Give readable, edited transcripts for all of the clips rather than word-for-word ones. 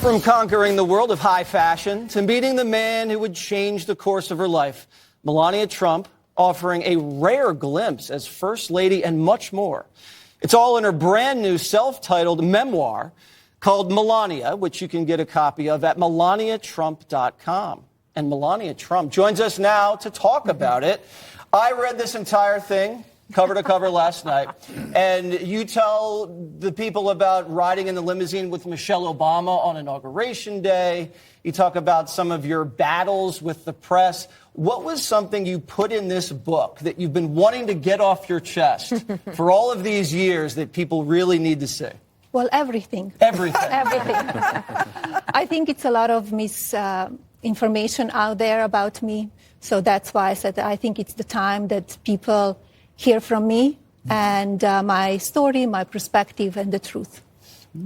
From conquering the world of high fashion to meeting the man who would change the course of her life, Melania Trump offering a rare glimpse as First Lady and much more. It's all in her brand new self-titled memoir called Melania, which you can get a copy of at melaniatrump.com. And Melania Trump joins us now to talk about it. I read this entire thing cover to cover last night, and you tell the people about riding in the limousine with Michelle Obama on Inauguration Day. You talk about some of your battles with the press. What was something you put in this book that you've been wanting to get off your chest for all of these years that people really need to see? Well, everything. Everything. Everything. I think it's a lot of misinformation out there about me. So that's why I said I think it's the time that people hear from me and my story, my perspective, and the truth.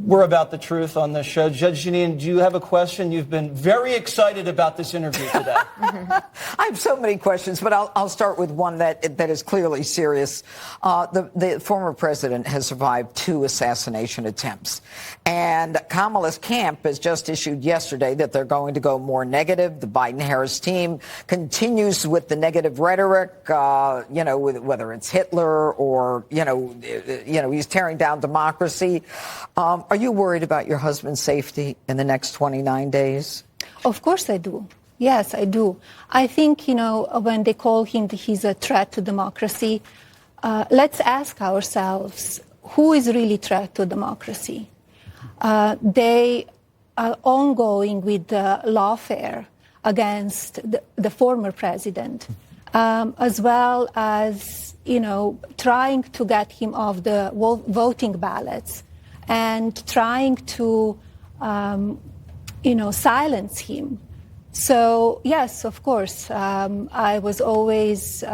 We're about the truth on this show. Judge Jeanine, do you have a question? You've been very excited about this interview today. I have so many questions, but I'll start with one that is clearly serious. The former president has survived 2 assassination attempts. And Kamala's camp has just issued yesterday that they're going to go more negative. The Biden-Harris team continues with the negative rhetoric, whether it's Hitler or, he's tearing down democracy. Are you worried about your husband's safety in the next 29 days? Of course I do. Yes, I do. I think, when they call him, he's a threat to democracy, let's ask ourselves, who is really a threat to democracy? They are ongoing with the lawfare against the former president, as well as, trying to get him off the voting ballots and trying to, silence him. So, yes, of course, I was always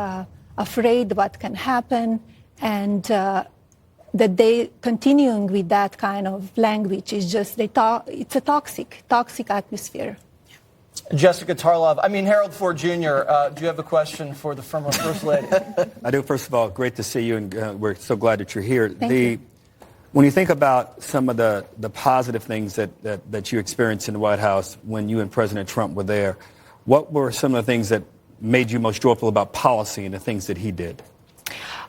afraid what can happen, and that they continuing with that kind of language is just, it's a toxic atmosphere. Jessica Tarlov, Harold Ford Jr., do you have a question for the former First Lady? I do. First of all, great to see you, and we're so glad that you're here. Thank you. When you think about some of the positive things that you experienced in the White House when you and President Trump were there, what were some of the things that made you most joyful about policy and the things that he did?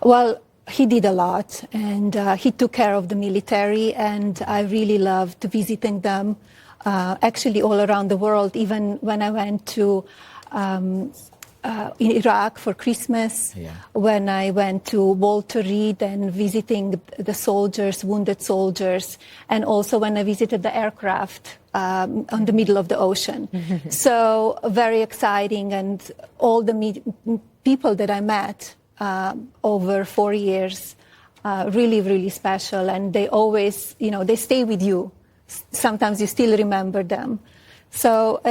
Well, he did a lot, and he took care of the military, and I really loved visiting them, actually all around the world, even when I went to Iraq for Christmas, when I went to Walter Reed and visiting the soldiers, wounded soldiers, and also when I visited the aircraft on the middle of the ocean. So very exciting, and all the people that I met over 4 years, really, really special, and they always, they stay with you. Sometimes you still remember them. So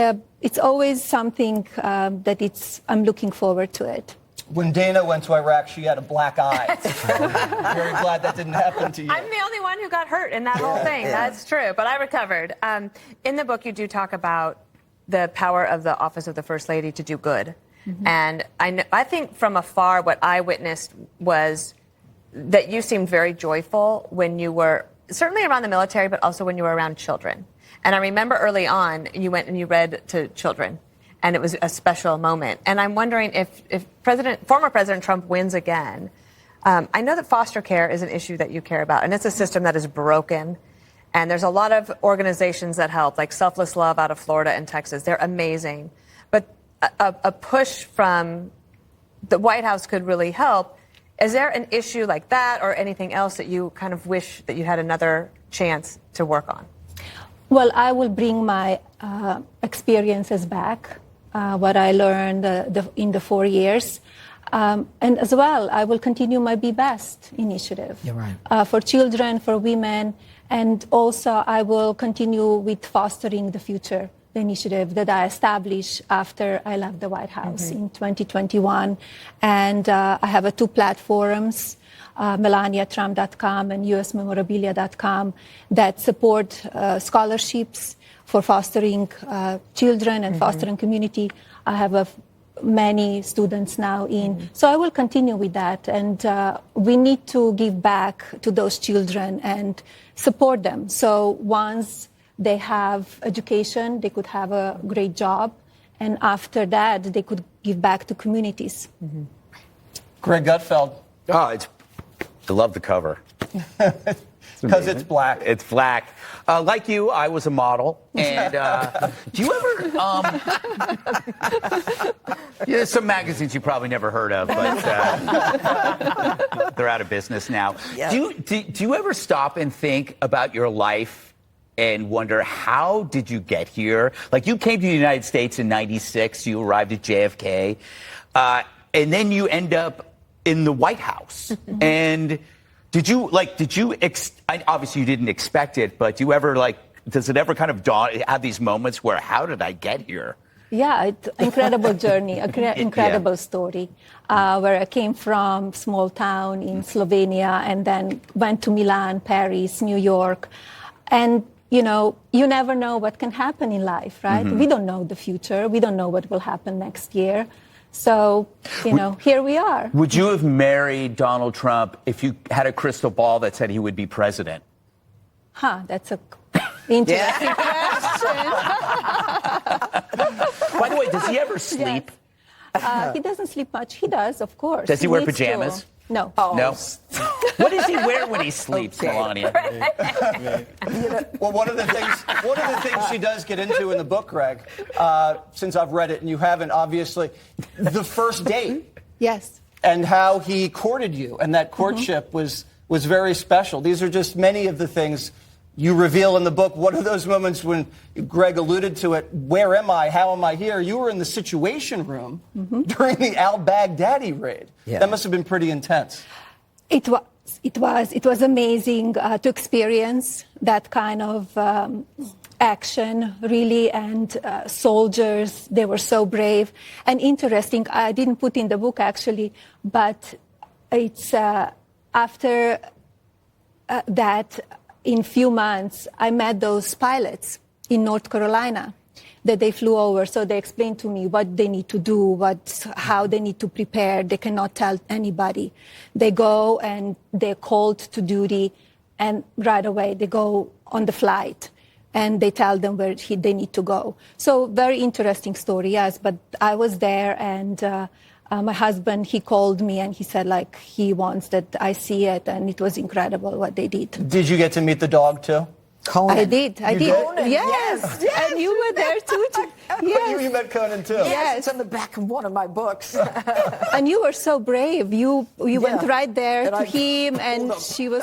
it's always something that I'm looking forward to it. When Dana went to Iraq, she had a black eye. I'm very glad that didn't happen to you. I'm the only one who got hurt in that whole thing. Yeah. That's true, but I recovered. In the book, you do talk about the power of the office of the First Lady to do good. And I think from afar, what I witnessed was that you seemed very joyful when you were certainly around the military, but also when you were around children. And I remember early on, you went and you read to children, and it was a special moment. And I'm wondering if former President Trump wins again, I know that foster care is an issue that you care about, and it's a system that is broken. And there's a lot of organizations that help, like Selfless Love out of Florida and Texas. They're amazing. But a push from the White House could really help. Is there an issue like that or anything else that you kind of wish that you had another chance to work on? Well, I will bring my experiences back, what I learned in the 4 years. And as well, I will continue my Be Best initiative. You're right. For children, for women, and also I will continue with Fostering the Future, the initiative that I established after I left the White House in 2021. And I have 2 platforms, melaniatrump.com and usmemorabilia.com, that support scholarships for fostering children and fostering community. I have many students now in. So I will continue with that. And we need to give back to those children and support them. So once they have education, they could have a great job, and after that, they could give back to communities. Greg Gutfeld. Oh, I love the cover. Because it's black. It's black. Like you, I was a model. And do you ever... there's some magazines you probably never heard of, but they're out of business now. Yeah. Do you ever stop and think about your life and wonder, how did you get here? Like, you came to the United States in '96. You arrived at JFK. And then you end up in the White House. And... obviously you didn't expect it, but does it ever kind of have these moments where, how did I get here? Yeah, it's an incredible journey, incredible story, where I came from small town in Slovenia and then went to Milan, Paris, New York. And, you never know what can happen in life, right? We don't know the future. We don't know what will happen next year. So, here we are. Would you have married Donald Trump if you had a crystal ball that said he would be president? That's a interesting question. By the way, does he ever sleep? Yes. He doesn't sleep much. He does, of course. Does he wear needs pajamas? to. No. No? What does he wear when he sleeps, Melania? Well, one of the things she does get into in the book, Greg, since I've read it and you haven't, obviously, the first date. Yes. And how he courted you, and that courtship was very special. These are just many of the things you reveal in the book. One of those moments when Greg alluded to it, where am I? How am I here? You were in the Situation Room during the al-Baghdadi raid. Yeah. That must have been pretty intense. It was amazing to experience that kind of action, really, and soldiers, they were so brave and interesting. I didn't put in the book, actually, but it's after that, in few months, I met those pilots in North Carolina that they flew over. So they explained to me what they need to do, how they need to prepare. They cannot tell anybody. They go and they're called to duty, and right away they go on the flight and they tell them where they need to go. So very interesting story, yes. But I was there, and my husband, he called me and he said, he wants that I see it, and it was incredible what they did. Did you get to meet the dog, too? Conan. I did. Conan, yes. And you were there, too. Yes. You met Conan, too. Yes, it's on the back of one of my books. And you were so brave. You went right there to him, and she was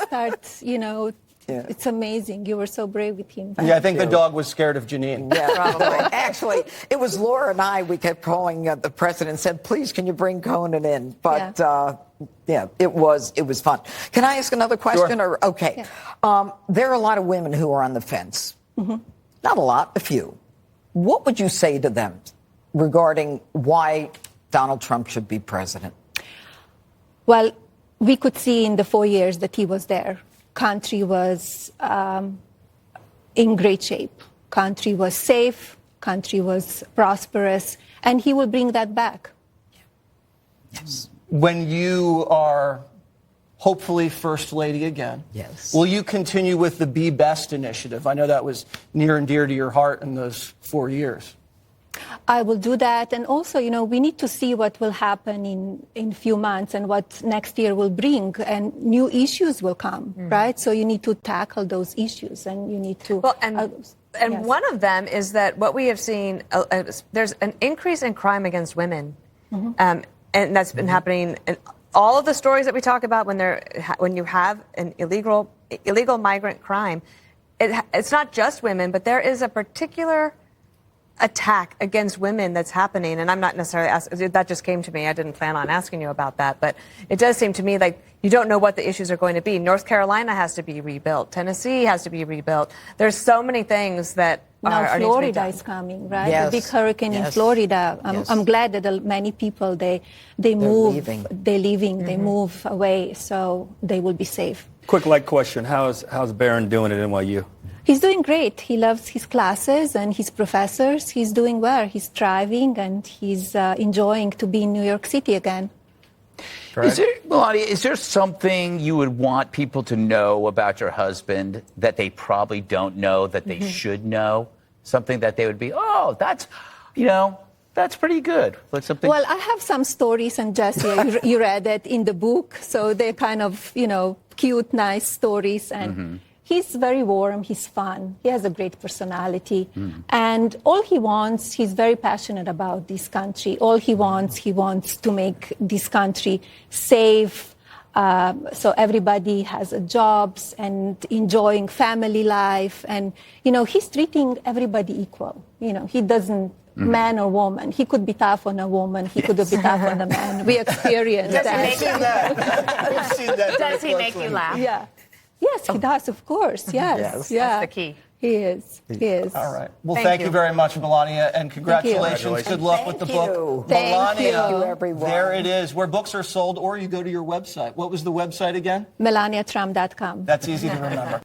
It's amazing. You were so brave with him. Yeah, I think the dog was scared of Janine. Yeah, probably. Actually, it was Laura and I. We kept calling the president and said, please, can you bring Conan in? But, it was fun. Can I ask another question? Sure. Okay. Yeah. There are a lot of women who are on the fence. Not a lot, a few. What would you say to them regarding why Donald Trump should be president? Well, we could see in the 4 years that he was there, country was in great shape. Country was safe. Country was prosperous. And he will bring that back. Yes. When you are hopefully First Lady again, yes, will you continue with the Be Best initiative? I know that was near and dear to your heart in those 4 years. I will do that. And also, we need to see what will happen in a few months and what next year will bring. And new issues will come, right? So you need to tackle those issues, and you need to... Well, and one of them is that what we have seen, there's an increase in crime against women. And that's been happening in all of the stories that we talk about when you have an illegal migrant crime. It's not just women, but there is a particular attack against women that's happening. And I'm not necessarily asking, that just came to me. I didn't plan on asking you about that. But it does seem to me like you don't know what the issues are going to be. North Carolina has to be rebuilt. Tennessee has to be rebuilt. There's so many things that now Florida is coming, right? Yes. The big hurricane in Yes. Florida. I'm glad that many people, they move. Leaving. They're leaving. They move away, so they will be safe. Quick question. How's Barron doing at NYU? He's doing great. He loves his classes and his professors. He's doing well. He's thriving, and he's enjoying to be in New York City again. Melania, is there something you would want people to know about your husband that they probably don't know that they should know? Something that they would be, oh, that's, that's pretty good. What's something? Well, I have some stories, and Jesse, you read it in the book, so they're kind of, cute, nice stories, and he's very warm, he's fun, he has a great personality, and all he wants, he's very passionate about this country. All he wants to make this country safe, so everybody has jobs and enjoying family life, and, he's treating everybody equal. He doesn't, man or woman. He could be tough on a woman. He could be tough on a man. We experienced that. We've seen that. Does he make you laugh? Yeah. Yes, he does, of course. Yes. Yeah. That's the key. He is. He is. All right. Well, thank you very much, Melania, and congratulations. Good luck with the book. Thank Melania, you, everyone. there it is, where books are sold, or you go to your website. What was the website again? MelaniaTrump.com. That's easy to remember.